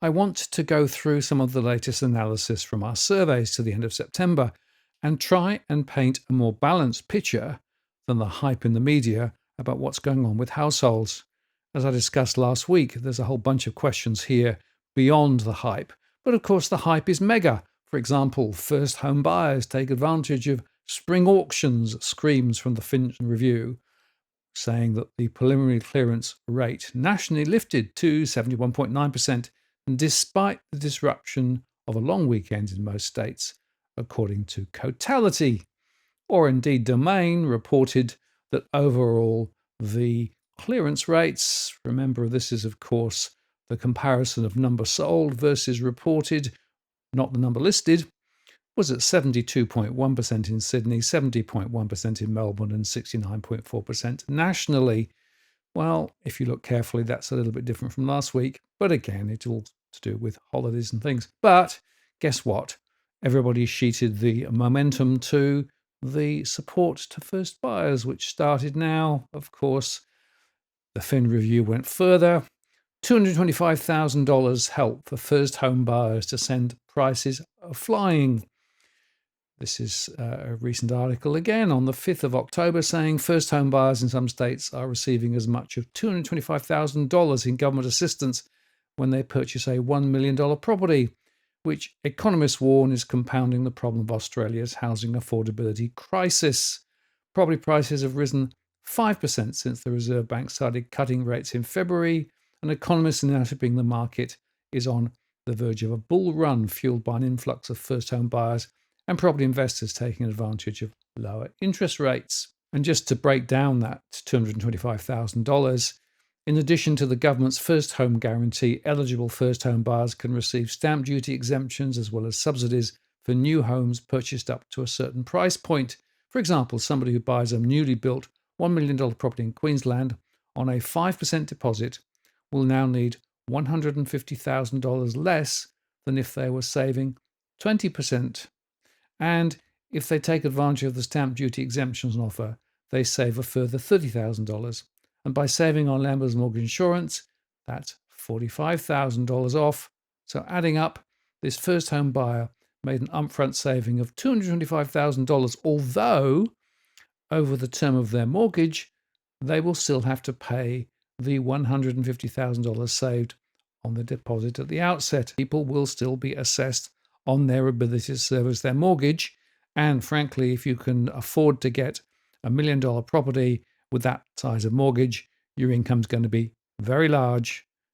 I want to go through some of the latest analysis from our surveys to the end of September and try and paint a more balanced picture than the hype in the media about what's going on with households. As I discussed last week, there's a whole bunch of questions here beyond the hype. But of course, the hype is mega. For example, first home buyers take advantage of spring auctions, screams from the Finch Review, saying that the preliminary clearance rate nationally lifted to 71.9%, despite the disruption of a long weekend in most states, according to Cotality. Or indeed, Domain reported that overall the clearance rates, remember this is of course the comparison of number sold versus reported, not the number listed, was at 72.1% in Sydney, 70.1% in Melbourne, and 69.4% nationally. Well, if you look carefully, that's a little bit different from last week, but again, it's all to do with holidays and things. But guess what? Everybody sheeted the momentum to the support to first buyers, which started now. Of course, the Fin Review went further. $225,000 help for first home buyers to send prices flying. This is a recent article again on the 5th of October saying first home buyers in some states are receiving as much as $225,000 in government assistance when they purchase a $1 million property, which economists warn is compounding the problem of Australia's housing affordability crisis. Property prices have risen 5% since the Reserve Bank started cutting rates in February, and economists are now tipping the market is on the verge of a bull run fueled by an influx of first home buyers and property investors taking advantage of lower interest rates. And just to break down that $225,000, in addition to the government's first home guarantee, eligible first home buyers can receive stamp duty exemptions as well as subsidies for new homes purchased up to a certain price point. For example, somebody who buys a newly built $1 million property in Queensland on a 5% deposit will now need $150,000 less than if they were saving 20%. And if they take advantage of the stamp duty exemptions on offer, they save a further $30,000. And by saving on landlord's mortgage insurance, that's $45,000 off. So adding up, this first home buyer made an upfront saving of $225,000, although over the term of their mortgage, they will still have to pay the $150,000 saved on the deposit at the outset. People will still be assessed on their ability to service their mortgage. And frankly, if you can afford to get $1 million property with that size of mortgage, your income's going to be very large.